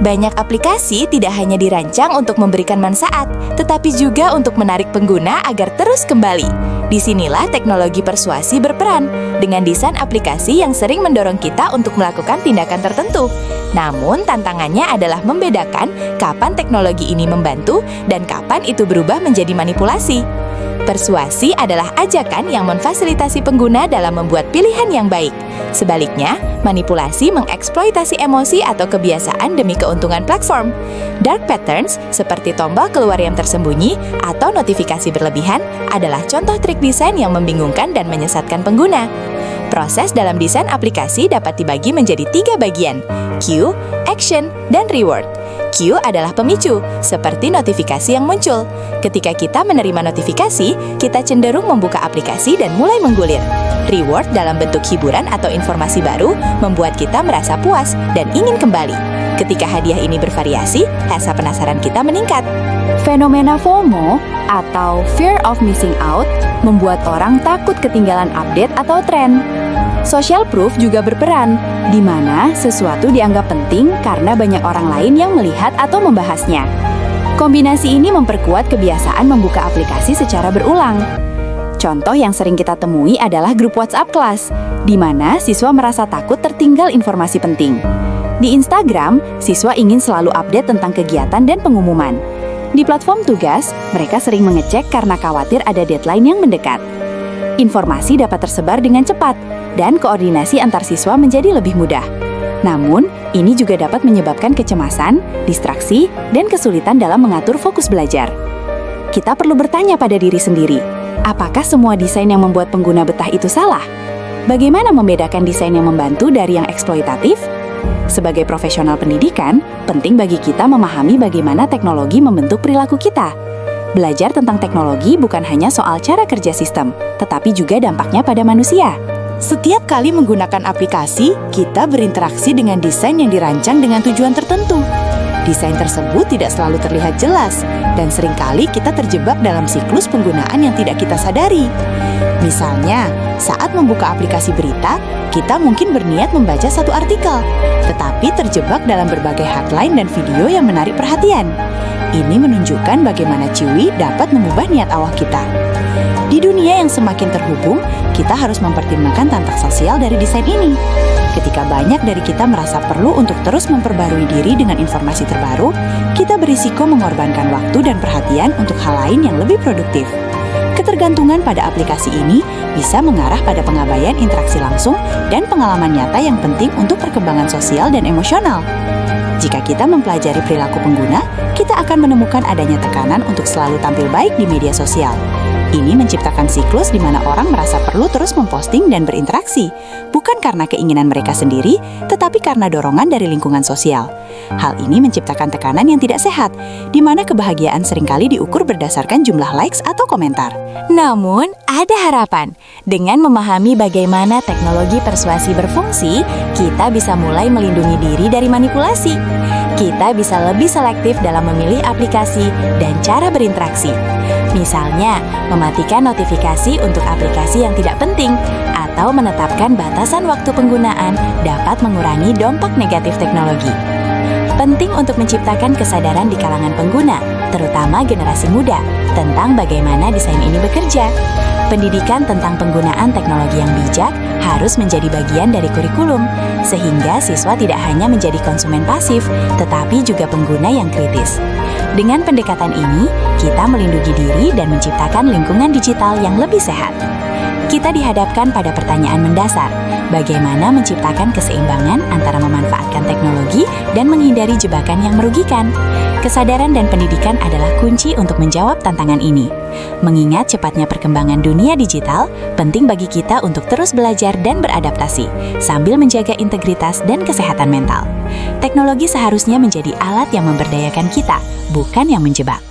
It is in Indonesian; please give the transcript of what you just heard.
Banyak aplikasi tidak hanya dirancang untuk memberikan manfaat, tetapi juga untuk menarik pengguna agar terus kembali. Disinilah teknologi persuasi berperan, dengan desain aplikasi yang sering mendorong kita untuk melakukan tindakan tertentu. Namun, tantangannya adalah membedakan kapan teknologi ini membantu dan kapan itu berubah menjadi manipulasi. Persuasi adalah ajakan yang memfasilitasi pengguna dalam membuat pilihan yang baik. Sebaliknya, manipulasi mengeksploitasi emosi atau kebiasaan demi keuntungan platform. Dark patterns, seperti tombol keluar yang tersembunyi atau notifikasi berlebihan, adalah contoh trik desain yang membingungkan dan menyesatkan pengguna. Proses dalam desain aplikasi dapat dibagi menjadi 3 bagian: cue, action, dan reward. Cue adalah pemicu, seperti notifikasi yang muncul. Ketika kita menerima notifikasi, kita cenderung membuka aplikasi dan mulai menggulir. Reward dalam bentuk hiburan atau informasi baru membuat kita merasa puas dan ingin kembali. Ketika hadiah ini bervariasi, rasa penasaran kita meningkat. Fenomena FOMO atau Fear of Missing Out membuat orang takut ketinggalan update atau tren. Social proof juga berperan, di mana sesuatu dianggap penting karena banyak orang lain yang melihat atau membahasnya. Kombinasi ini memperkuat kebiasaan membuka aplikasi secara berulang. Contoh yang sering kita temui adalah grup WhatsApp kelas, di mana siswa merasa takut tertinggal informasi penting. Di Instagram, siswa ingin selalu update tentang kegiatan dan pengumuman. Di platform tugas, mereka sering mengecek karena khawatir ada deadline yang mendekat. Informasi dapat tersebar dengan cepat, dan koordinasi antar siswa menjadi lebih mudah. Namun, ini juga dapat menyebabkan kecemasan, distraksi, dan kesulitan dalam mengatur fokus belajar. Kita perlu bertanya pada diri sendiri, apakah semua desain yang membuat pengguna betah itu salah? Bagaimana membedakan desain yang membantu dari yang eksploitatif? Sebagai profesional pendidikan, penting bagi kita memahami bagaimana teknologi membentuk perilaku kita. Belajar tentang teknologi bukan hanya soal cara kerja sistem, tetapi juga dampaknya pada manusia. Setiap kali menggunakan aplikasi, kita berinteraksi dengan desain yang dirancang dengan tujuan tertentu. Desain tersebut tidak selalu terlihat jelas, dan seringkali kita terjebak dalam siklus penggunaan yang tidak kita sadari. Misalnya, saat membuka aplikasi berita, kita mungkin berniat membaca satu artikel, tetapi terjebak dalam berbagai headline dan video yang menarik perhatian. Ini menunjukkan bagaimana Chewy dapat mengubah niat awal kita. Di dunia yang semakin terhubung, kita harus mempertimbangkan tantangan sosial dari desain ini. Ketika banyak dari kita merasa perlu untuk terus memperbarui diri dengan informasi terbaru, kita berisiko mengorbankan waktu dan perhatian untuk hal lain yang lebih produktif. Ketergantungan pada aplikasi ini bisa mengarah pada pengabaian interaksi langsung dan pengalaman nyata yang penting untuk perkembangan sosial dan emosional. Jika kita mempelajari perilaku pengguna, kita akan menemukan adanya tekanan untuk selalu tampil baik di media sosial. Ini menciptakan siklus di mana orang merasa perlu terus memposting dan berinteraksi, bukan karena keinginan mereka sendiri, tetapi karena dorongan dari lingkungan sosial. Hal ini menciptakan tekanan yang tidak sehat, di mana kebahagiaan seringkali diukur berdasarkan jumlah likes atau komentar. Namun, ada harapan. Dengan memahami bagaimana teknologi persuasi berfungsi, kita bisa mulai melindungi diri dari manipulasi. Kita bisa lebih selektif dalam memilih aplikasi dan cara berinteraksi. Misalnya, mematikan notifikasi untuk aplikasi yang tidak penting atau menetapkan batasan waktu penggunaan dapat mengurangi dampak negatif teknologi. Penting untuk menciptakan kesadaran di kalangan pengguna, terutama generasi muda, tentang bagaimana desain ini bekerja. Pendidikan tentang penggunaan teknologi yang bijak harus menjadi bagian dari kurikulum, sehingga siswa tidak hanya menjadi konsumen pasif, tetapi juga pengguna yang kritis. Dengan pendekatan ini, kita melindungi diri dan menciptakan lingkungan digital yang lebih sehat. Kita dihadapkan pada pertanyaan mendasar, bagaimana menciptakan keseimbangan antara memanfaatkan teknologi dan menghindari jebakan yang merugikan. Kesadaran dan pendidikan adalah kunci untuk menjawab tantangan ini. Mengingat cepatnya perkembangan dunia digital, penting bagi kita untuk terus belajar dan beradaptasi, sambil menjaga integritas dan kesehatan mental. Teknologi seharusnya menjadi alat yang memberdayakan kita, bukan yang menjebak.